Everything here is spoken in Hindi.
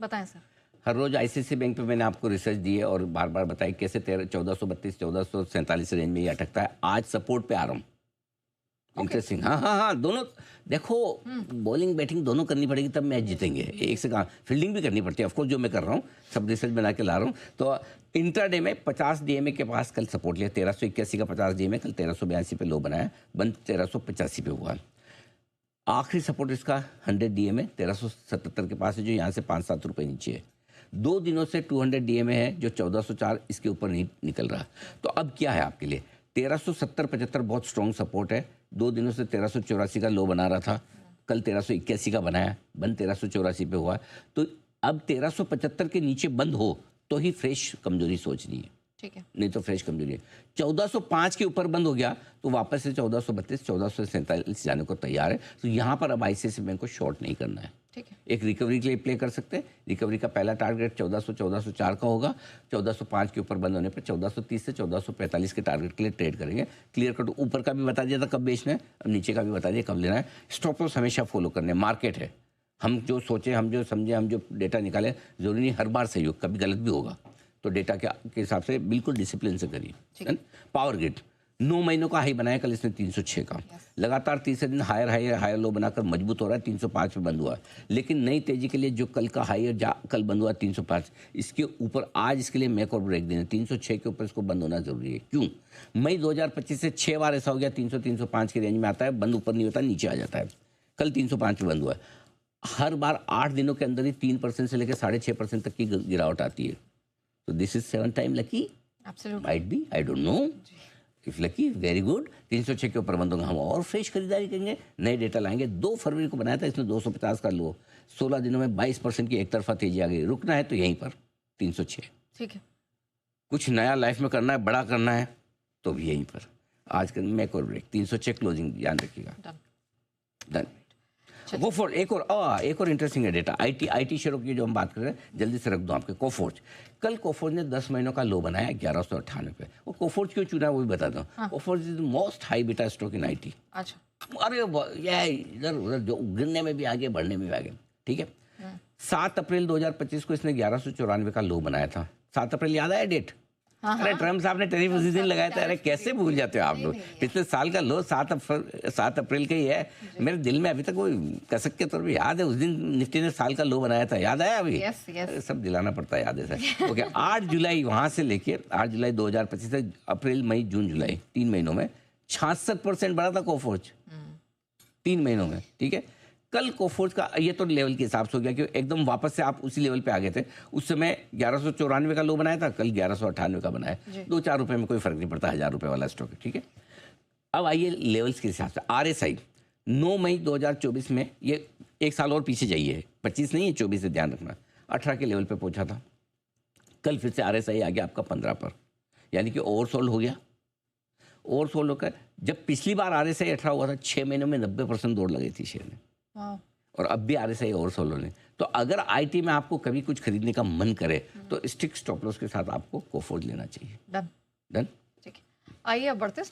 बताएं सर। हर रोज आईसीआईसीआई बैंक पे मैंने आपको रिसर्च दी है और बार बार बताई कैसे 1432 1447 रेंज में ये अटकता है। आज सपोर्ट पे आ रहा हूँ। इंटरेस्टिंग। हाँ हाँ हाँ, दोनों देखो, बॉलिंग बैटिंग दोनों करनी पड़ेगी तब मैच जीतेंगे। एक से कहा फील्डिंग भी करनी पड़ती है, ऑफकोर्स जो मैं कर रहा हूँ सब रिसर्च बना के ला रहा हूँ। तो इंट्राडे में 50 डीएमए के पास कल सपोर्ट लिया, 1381 का 50 डीएमए, कल 1382 पे लो बनाया, बंद 1385 पे हुआ। आखिरी सपोर्ट इसका 100 डीएमए 1377 के पास है, जो यहाँ से 5-7 रुपये नीचे है। 2 दिनों से 200 डीएमए है जो 1404, इसके ऊपर नहीं निकल रहा। तो अब क्या है आपके लिए, 1370-75 बहुत स्ट्रॉन्ग सपोर्ट है। 2 दिनों से 1384 का लो बना रहा था, कल 1381 का बनाया, बंद 1384 पे हुआ। तो अब 1375 के नीचे बंद हो तो ही फ्रेश कमजोरी सोचनी है, ठीक है, नहीं तो फ्रेश कमजोरी है। 1405 के ऊपर बंद हो गया तो वापस से 1432 1447 जाने को तैयार है। तो यहाँ पर अब आईसीआईसीआई बैंक को शॉर्ट नहीं करना है, ठीक है। एक रिकवरी के लिए प्ले कर सकते हैं। रिकवरी का पहला टारगेट 1404 का होगा। 1405 के ऊपर बंद होने पर 1430 से 1445 के टारगेट के लिए ट्रेड करेंगे। क्लियर कट ऊपर का भी बता दिया था कब बेचना है, अब नीचे का भी बता दिया कब लेना है। स्टॉप लॉस हमेशा फॉलो करने, मार्केट है, हम जो सोचे, हम जो समझे, हम जो डेटा निकाले, जरूरी नहीं हर बार सही हो, कभी गलत भी होगा। तो डेटा के हिसाब से बिल्कुल डिसिप्लिन से करिए। पावर ग्रिड 9 महीनों का हाई बनाया कल इसने 306 का, लगातार तीसरे दिन हायर लो बनाकर मजबूत हो रहा है। 305 पे बंद हुआ, लेकिन नई तेजी के लिए जो कल का हाई कल बंद हुआ 305, इसके ऊपर आज इसके लिए मेक और ब्रेक देना। 306 के ऊपर इसको बंद होना जरूरी है। क्यों? मई 2025 से 6 बार ऐसा हो गया 300-305 की रेंज में आता है, बंद ऊपर नहीं होता, नीचे आ जाता है। कल 305 पे बंद हुआ। हर बार 8 दिनों के अंदर ही 3% से लेकर 6.5% तक की गिरावट आती है। तो this is 7 time lucky, might be, I don't know. If lucky, very good. 306 के ऊपर बंद होगा, हम और फ्रेश खरीदारी करेंगे, नए डेटा लाएंगे। 2 फरवरी को बनाया था इसने 250 का लो, 16 दिनों में 22% की एक तरफा तेजी आ गई। रुकना है तो यहीं पर 306, ठीक है। कुछ नया लाइफ में करना है, बड़ा करना है तो भी यहीं पर। आज का मेक और ब्रेक 306 क्लोजिंग, ध्यान रखिएगा। डन। वो फॉर एक और इंटरेस्टिंग है डेटा, आईटी शेयरों की जो हम बात कर रहे हैं, जल्दी से रख दो आपके। कोफोर्ज, कल कोफोर्ज ने 10 महीनों का लो बनाया 1198 पे। वो कोफोर्ज क्यों चुना वो भी बताता हूँ। Coforge is the most high beta stock in IT. अच्छा, अरे ये इधर उधर जो गिरने में भी आगे, बढ़ने में भी आगे, ठीक है। 7 अप्रैल 2025 को इसने 1194 का लो बनाया था। 7 अप्रैल याद आया डेट? अरे ट्रम्प साहब ने टैरिफ उसी दिन लगाया था। अरे कैसे भूल जाते हो आप लोग, पिछले साल का लो 7 अप्रैल का ही है। मेरे दिल में अभी तक वो कसक के तौर पे याद है, उस दिन निफ्टी ने साल का लो बनाया था, याद आया अभी? yes. सब दिलाना पड़ता है, याद है सर। ओके, 8 जुलाई वहां से लेके 8 जुलाई 2025 से अप्रैल मई जून जुलाई 3 महीनों में 66% बढ़ा था कोफोर्ज, 3 महीनों में, ठीक है। कल कोफोर्ज का ये तो लेवल के हिसाब से हो गया कि एकदम वापस से आप उसी लेवल पे आ गए थे। उस समय 1194 का लो बनाया था, कल 1198 का बनाया। 2-4 रुपए में कोई फर्क नहीं पड़ता, 1000 रुपए वाला स्टॉक है, ठीक है। अब आइए लेवल्स के हिसाब से। RSI 9 मई 2024 में, ये 1 साल और पीछे जाइए, 25 नहीं है 24 से, ध्यान रखना, 18 के लेवल पे पहुंचा था। कल फिर से RSI आ गया आपका 15 पर, यानी कि ओवरसोल्ड हो गया। ओवरसोल्ड होकर जब पिछली बार RSI 18 हुआ था, 6 महीनों में 90% दौड़ लगी थी शेयर में, और अब भी RSI ओवरसोल्ड होने। तो अगर आईटी में आपको कभी कुछ खरीदने का मन करे तो स्टिक स्टॉप लॉस के साथ आपको कोफोर्ज लेना चाहिए। डन। डन। ठीक है, आइए अब बढ़ते हैं